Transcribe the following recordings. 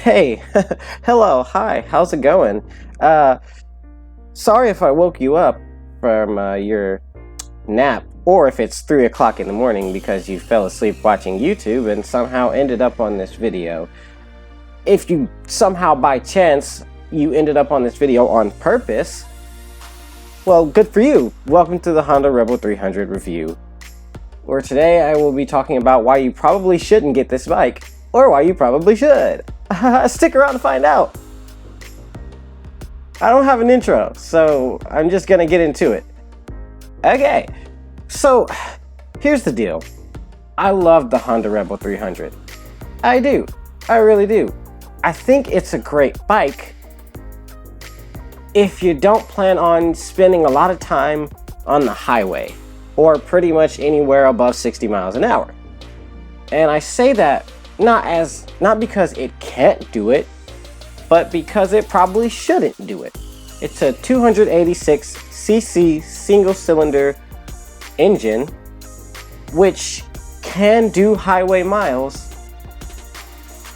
Hey, hello, hi, how's it going? Uh, Sorry if I woke you up from your nap, or if it's 3 o'clock in the morning because you fell asleep watching YouTube and somehow ended up on this video. If you somehow by chance you ended up on this video on purpose, well, good for you. Welcome to the Honda Rebel 300 review, where today I will be talking about why you probably shouldn't get this bike, or why you probably should. Stick around to find out. I don't have an intro, so I'm just gonna get into it. Okay, so here's the deal. I love the Honda Rebel 300. I do. I really do. I think it's a great bike if you don't plan on spending a lot of time on the highway, or pretty much anywhere above 60 miles an hour. And I say that not because it can't do it, but because it probably shouldn't do it. It's a 286cc single-cylinder engine, which can do highway miles,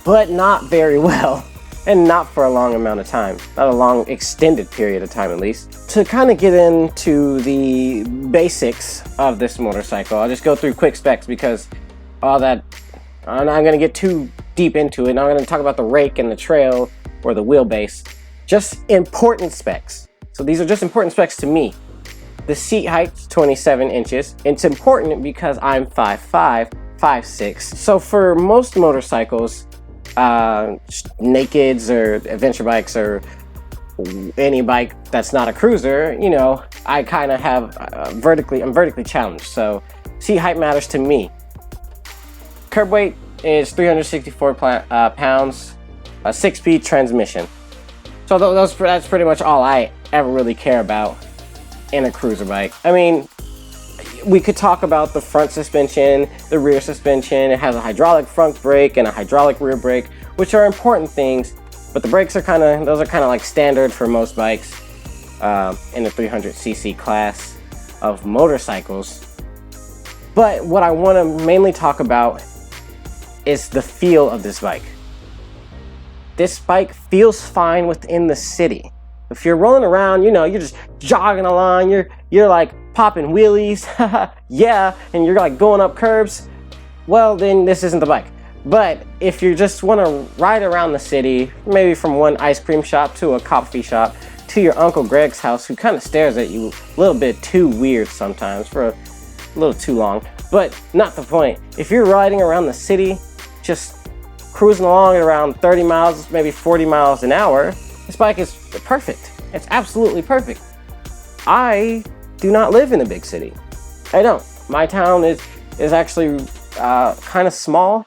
but not very well, and not for a long amount of time, not a long extended period of time at least. To kind of get into the basics of this motorcycle, I'll just go through quick specs because all that, I'm not going to get too deep into it. I'm going to talk about the rake and the trail or the wheelbase. Just important specs. So these are just important specs to me. The seat height is 27 inches. It's important because I'm 5'5", 5'6". So for most motorcycles, nakeds or adventure bikes or any bike that's not a cruiser, you know, I kind of have I'm vertically challenged. So seat height matters to me. Curb weight is 364 pounds, a 6-speed transmission. So that's pretty much all I ever really care about in a cruiser bike. I mean, we could talk about the front suspension, the rear suspension. It has a hydraulic front brake and a hydraulic rear brake, which are important things, but the brakes are kind of like standard for most bikes in the 300cc class of motorcycles. But what I want to mainly talk about is the feel of this bike. This bike feels fine within the city. If you're rolling around, you know, you're just jogging along, you're like popping wheelies, yeah, and you're like going up curbs, well, then this isn't the bike. But if you just want to ride around the city, maybe from one ice cream shop to a coffee shop to your Uncle Greg's house, who kind of stares at you a little bit too weird sometimes, for a little too long, but not the point. If you're riding around the city, just cruising along at around 30 miles, maybe 40 miles an hour, this bike is perfect. It's absolutely perfect. I do not live in a big city. I don't. My town is actually kind of small,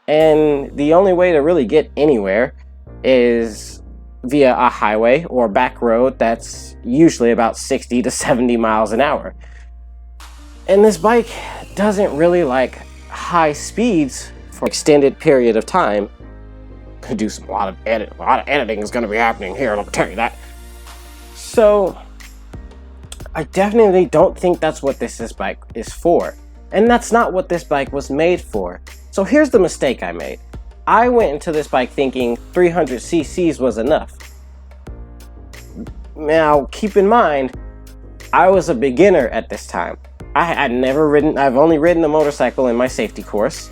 and the only way to really get anywhere is via a highway or back road that's usually about 60 to 70 miles an hour. And this bike doesn't really like high speeds for an extended period of time. Could do a lot of editing is going to be happening here, I'll tell you that. So I definitely don't think that's what this bike is for, and that's not what this bike was made for. So here's the mistake I made. I went into this bike thinking 300 cc's was enough. Now keep in mind, I was a beginner at this time. I've only ridden a motorcycle in my safety course.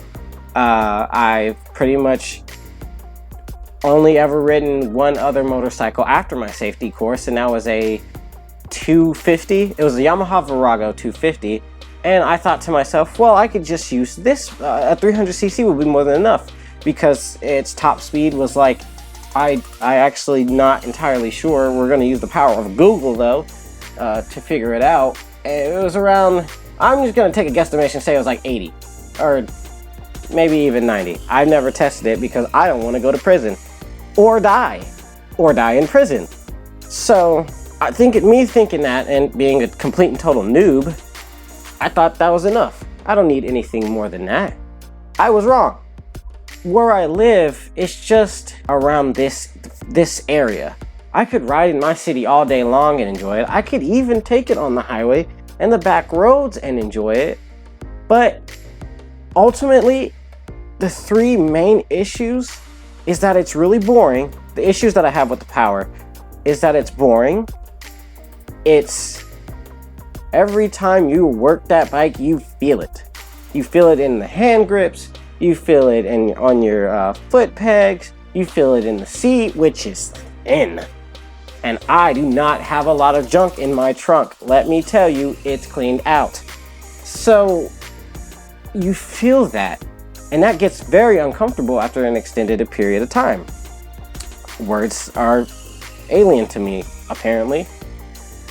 I've pretty much only ever ridden one other motorcycle after my safety course, and that was a 250. It was a Yamaha Virago 250, and I thought to myself, well, I could just use this. A 300cc would be more than enough, because its top speed was like, I actually not entirely sure. We're going to use the power of Google though to figure it out. It was around, I'm just going to take a guesstimation, say it was like 80 or maybe even 90. I've never tested it because I don't want to go to prison or die in prison. So I think me thinking that and being a complete and total noob, I thought that was enough. I don't need anything more than that. I was wrong. Where I live, it's just around this area. I could ride in my city all day long and enjoy it. I could even take it on the highway and the back roads and enjoy it. But ultimately, the three main issues is that it's really boring. The issues that I have with the Power is that it's boring. It's every time you work that bike, you feel it. You feel it in the hand grips. You feel it on your foot pegs. You feel it in the seat, which is thin. And I do not have a lot of junk in my trunk. Let me tell you, it's cleaned out. So you feel that, and that gets very uncomfortable after an extended period of time. Words are alien to me, apparently.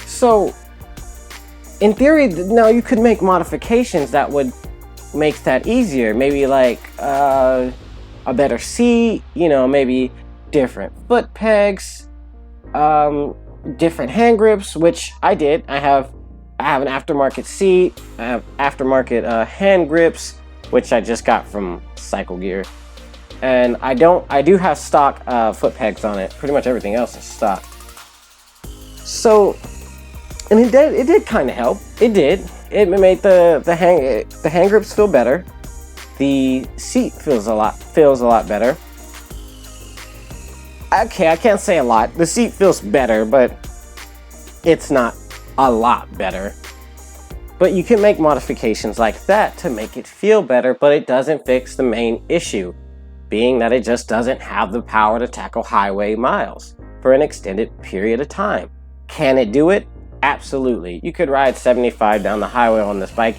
So in theory, now you could make modifications that would make that easier. Maybe like a better seat, you know, maybe different foot pegs, different hand grips, which I did. I have an aftermarket seat. I have aftermarket hand grips, which I just got from Cycle Gear. And I do have stock foot pegs on it. Pretty much everything else is stock. So, and it did kind of help. It did. It made the hand grips feel better. The seat feels a lot better. Okay, I can't say a lot. The seat feels better, but it's not a lot better. But you can make modifications like that to make it feel better, but it doesn't fix the main issue, being that it just doesn't have the power to tackle highway miles for an extended period of time. Can it do it? Absolutely. You could ride 75 down the highway on this bike.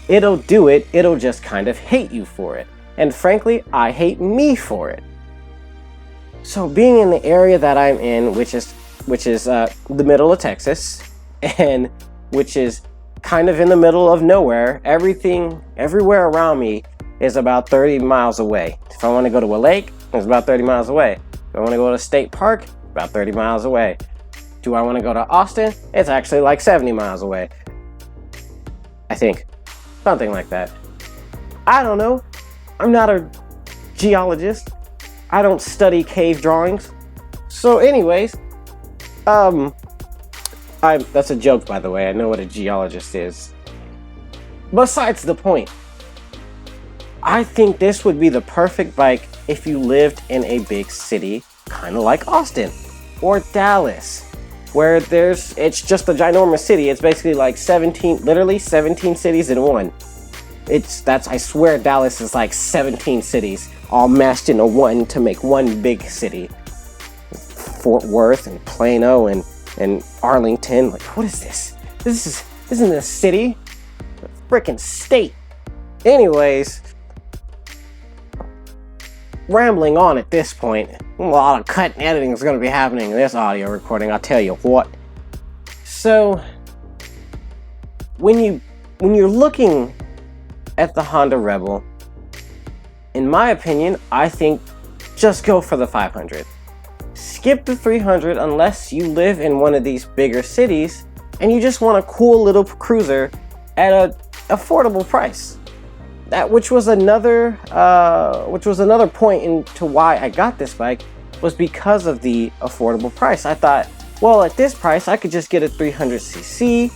It'll do it. It'll just kind of hate you for it. And frankly, I hate me for it. So being in the area that I'm in, which is the middle of Texas, and which is kind of in the middle of nowhere, everywhere around me is about 30 miles away. If I want to go to a lake, it's about 30 miles away. If I want to go to a state park, about 30 miles away. Do I want to go to Austin? It's actually like 70 miles away. I think. Something like that. I don't know. I'm not a geologist. I don't study cave drawings. So anyways, that's a joke, by the way. I know what a geologist is. Besides the point, I think this would be the perfect bike if you lived in a big city, kind of like Austin or Dallas, where it's just a ginormous city. It's basically like 17 cities in one. I swear Dallas is like 17 cities all mashed into one to make one big city. Fort Worth and Plano and Arlington. Like, what is this? This isn't a city. It's a freaking state. Anyways, rambling on at this point. A lot of cut and editing is going to be happening in this audio recording, I'll tell you what. So, when you're looking at the Honda Rebel, in my opinion, I think just go for the 500. Skip the 300 unless you live in one of these bigger cities and you just want a cool little cruiser at an affordable price. Which was another point into why I got this bike, was because of the affordable price. I thought, well, at this price, I could just get a 300cc,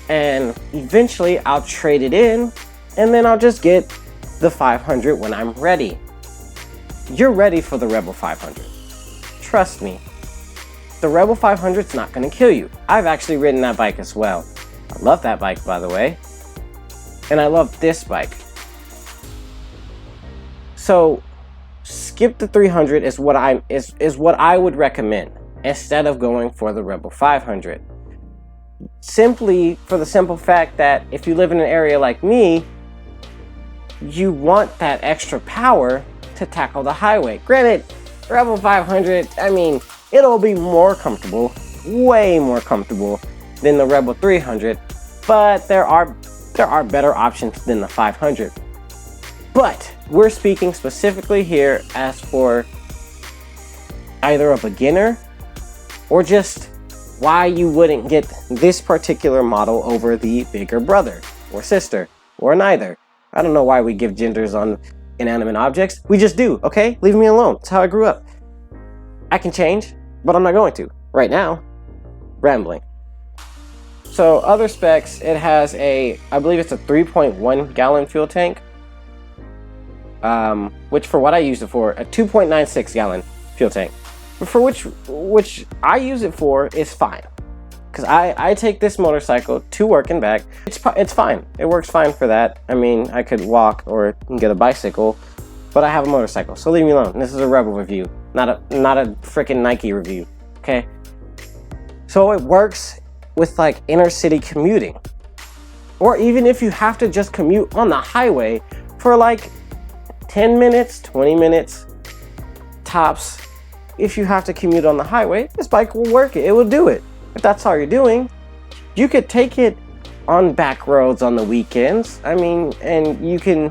and eventually I'll trade it in, and then I'll just get the 500 when I'm ready. You're ready for the Rebel 500. Trust me. The Rebel 500 is not going to kill you. I've actually ridden that bike as well. I love that bike, by the way. And I love this bike. So skip the 300 is what I would recommend instead of going for the Rebel 500. Simply for the simple fact that if you live in an area like me, you want that extra power to tackle the highway. Granted, Rebel 500, I mean, it'll be more comfortable, way more comfortable than the Rebel 300, but there are better options than the 500. But we're speaking specifically here as for either a beginner or just why you wouldn't get this particular model over the bigger brother or sister or neither. I don't know why we give genders on inanimate objects. We just do, okay? Leave me alone. It's how I grew up. I can change, but I'm not going to. Right now, rambling. So other specs, it has I believe it's a 3.1 gallon fuel tank. which for what I use it for, a 2.96 gallon fuel tank, but for which I use it for is fine. Because I take this motorcycle to work and back. It's fine. It works fine for that. I mean, I could walk or get a bicycle, but I have a motorcycle, so leave me alone. This is a Rebel review, not a freaking Nike review, okay? So it works with like inner city commuting, or even if you have to just commute on the highway for like 10 minutes, 20 minutes tops. If you have to commute on the highway, this bike will work it. It will do it. If that's all you're doing, you could take it on back roads on the weekends. I mean, and you can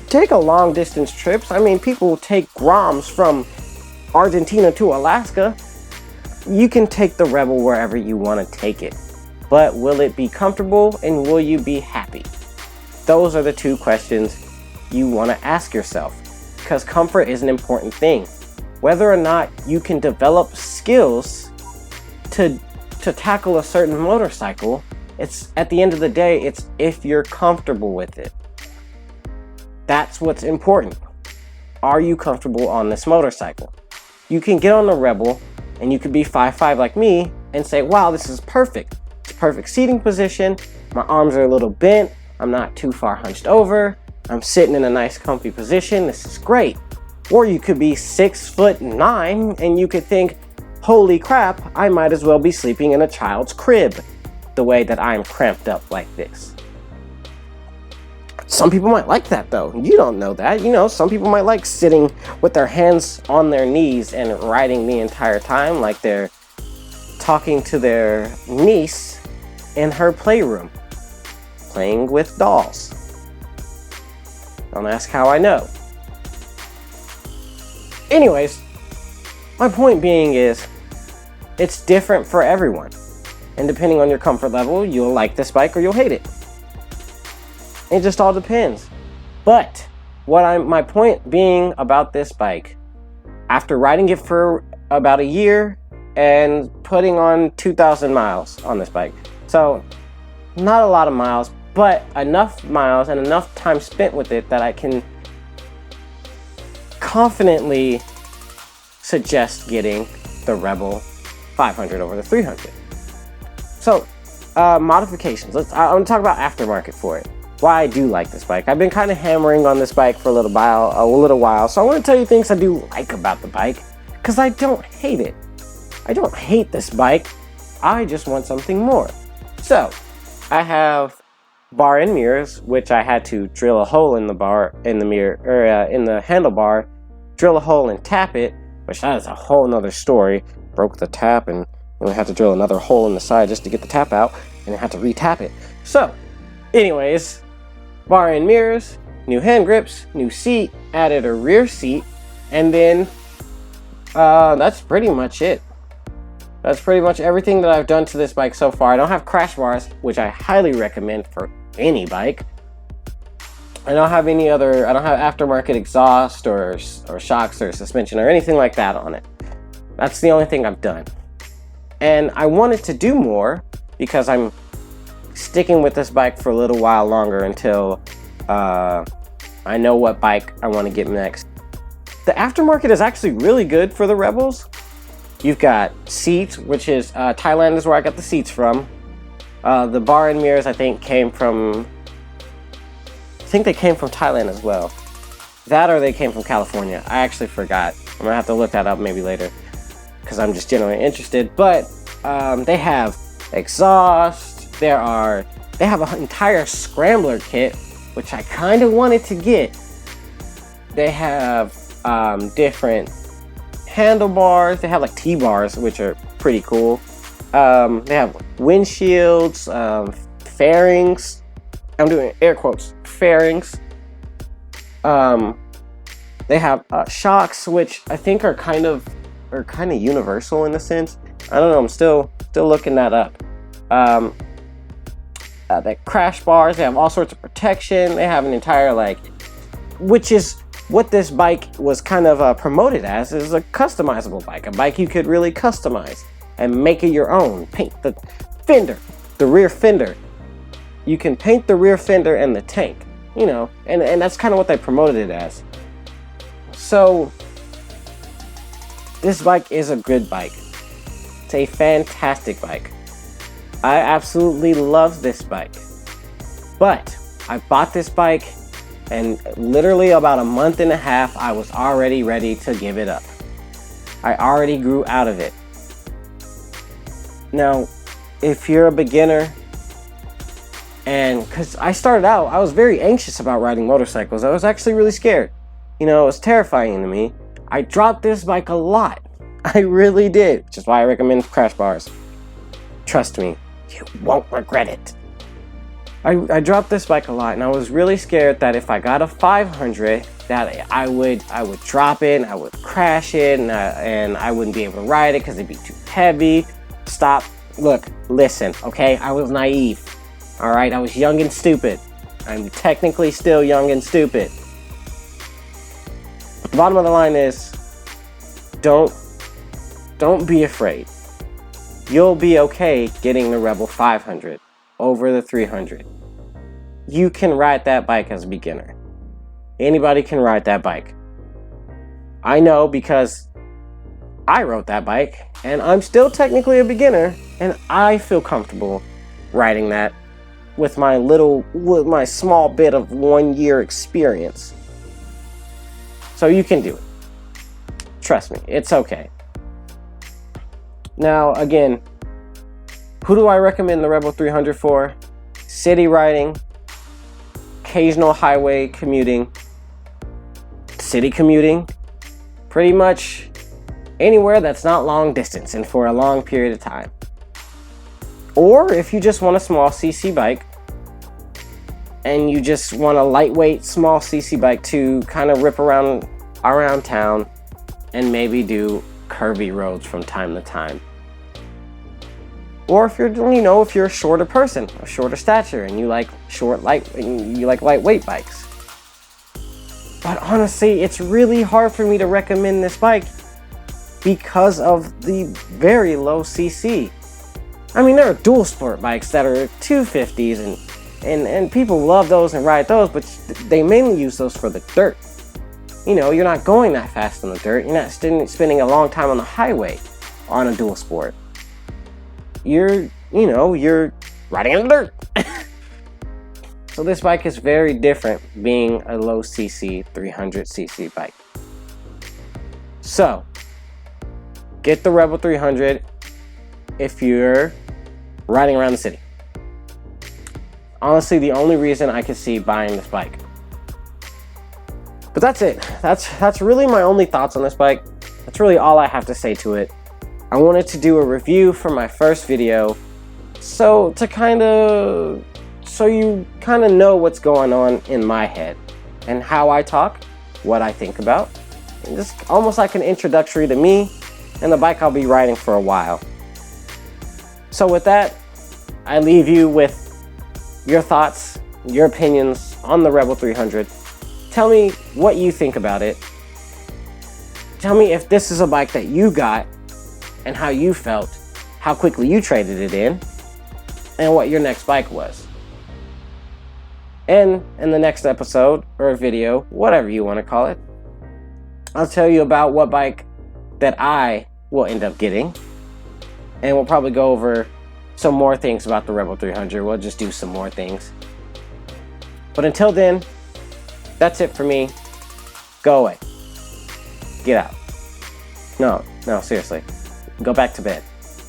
take a long distance trips. I mean, people take Groms from Argentina to Alaska. You can take the Rebel wherever you want to take it. But will it be comfortable and will you be happy? Those are the two questions you want to ask yourself, because comfort is an important thing. Whether or not you can develop skills to tackle a certain motorcycle, it's at the end of the day, it's if you're comfortable with it. That's what's important. Are you comfortable on this motorcycle? You can get on the Rebel and you could be 5'5" like me and say, wow, this is perfect. It's perfect seating position. My arms are a little bent. I'm not too far hunched over. I'm sitting in a nice comfy position. This is great. Or you could be 6'9" and you could think, holy crap, I might as well be sleeping in a child's crib the way that I'm cramped up like this. Some people might like that though. You don't know that. You know, some people might like sitting with their hands on their knees and riding the entire time like they're talking to their niece in her playroom, playing with dolls. Don't ask how I know. Anyways, my point being is, it's different for everyone. And depending on your comfort level, you'll like this bike or you'll hate it. It just all depends. But my point being about this bike, after riding it for about a year and putting on 2,000 miles on this bike. So not a lot of miles, but enough miles and enough time spent with it that I can confidently suggest getting the Rebel 500 over the 300. So modifications. I'm going to talk about aftermarket for it. Why I do like this bike. I've been kind of hammering on this bike for a little while. So I want to tell you things I do like about the bike, because I don't hate it. I don't hate this bike. I just want something more. So I have bar end mirrors, which I had to drill a hole in the handlebar, drill a hole and tap it, which that is a whole nother story. Broke the tap and then we had to drill another hole in the side just to get the tap out, and I had to re-tap it. So anyways, bar end mirrors, new hand grips, new seat, added a rear seat, and then that's pretty much it. That's pretty much everything that I've done to this bike so far. I don't have crash bars, which I highly recommend for any bike. I don't have aftermarket exhaust or shocks or suspension or anything like that on it. That's the only thing I've done. And I wanted to do more because I'm sticking with this bike for a little while longer until I know what bike I want to get next. The aftermarket is actually really good for the Rebels. You've got seats, which is Thailand is where I got the seats from. The bar and mirrors I think they came from Thailand as well. That or they came from California. I actually forgot. I'm gonna have to look that up maybe later because I'm just genuinely interested. But they have exhaust. They have an entire scrambler kit, which I kind of wanted to get. They have different handlebars. They have like T-bars, which are pretty cool. They have windshields, fairings. I'm doing air quotes, fairings. They have shocks, which I think are kind of universal in a sense. I don't know. I'm still looking that up. They crash bars. They have all sorts of protection. They have an entire which is what this bike was kind of promoted as, is a customizable bike. A bike you could really customize and make it your own. Paint the fender, the rear fender. You can paint the rear fender and the tank. you know, and that's kind of what they promoted it as. So this bike is a good bike. It's a fantastic bike. I absolutely love this bike. But I bought this bike, and literally about a month and a half, I was already ready to give it up. I already grew out of it. Now, if you're a beginner, and because I started out, I was very anxious about riding motorcycles. I was actually really scared. You know, it was terrifying to me. I dropped this bike a lot. I really did, which is why I recommend crash bars. Trust me, you won't regret it. I dropped this bike a lot, and I was really scared that if I got a 500, that I would drop it, and I would crash it, and I wouldn't be able to ride it because it'd be too heavy. Stop. Look, listen, okay? I was naive. All right, I was young and stupid. I'm technically still young and stupid. But the bottom of the line is, don't be afraid. You'll be okay getting the Rebel 500 over the 300. You can ride that bike as a beginner. Anybody can ride that bike. I know because I rode that bike, and I'm still technically a beginner, and I feel comfortable riding that with my small bit of 1 year experience. So you can do it. Trust me, it's okay. Now, again, who do I recommend the Rebel 300 for? City riding, occasional highway commuting, city commuting, pretty much anywhere that's not long distance and for a long period of time. Or if you just want a small CC bike and you just want a lightweight small CC bike to kind of rip around town and maybe do curvy roads from time to time. Or if you're a shorter person, a shorter stature, and you like lightweight bikes. But honestly, it's really hard for me to recommend this bike because of the very low CC. I mean, there are dual sport bikes that are 250s, and people love those and ride those, but they mainly use those for the dirt. You know, you're not going that fast on the dirt. You're not spending a long time on the highway on a dual sport. You're riding in the dirt. So this bike is very different being a low CC 300cc bike. So get the Rebel 300 if you're riding around the city. Honestly, the only reason I could see buying this bike. But that's it. That's really my only thoughts on this bike. That's really all I have to say to it. I wanted to do a review for my first video, so you kind of know what's going on in my head and how I talk, what I think about. And just almost like an introductory to me and the bike I'll be riding for a while. So with that, I leave you with your thoughts, your opinions on the Rebel 300. Tell me what you think about it. Tell me if this is a bike that you got and how you felt, how quickly you traded it in, and what your next bike was. And in the next episode or video, whatever you want to call it, I'll tell you about what bike that I will end up getting. And we'll probably go over some more things about the Rebel 300. We'll just do some more things. But until then, that's it for me. Go away. Get out. No, seriously. Go back to bed.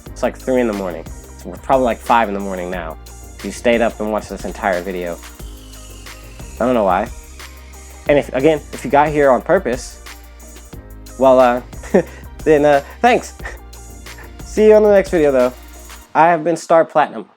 It's like 3 in the morning. It's probably like 5 in the morning now. You stayed up and watched this entire video. I don't know why. And if you got here on purpose, well, then thanks. See you on the next video, though. I have been Star Platinum.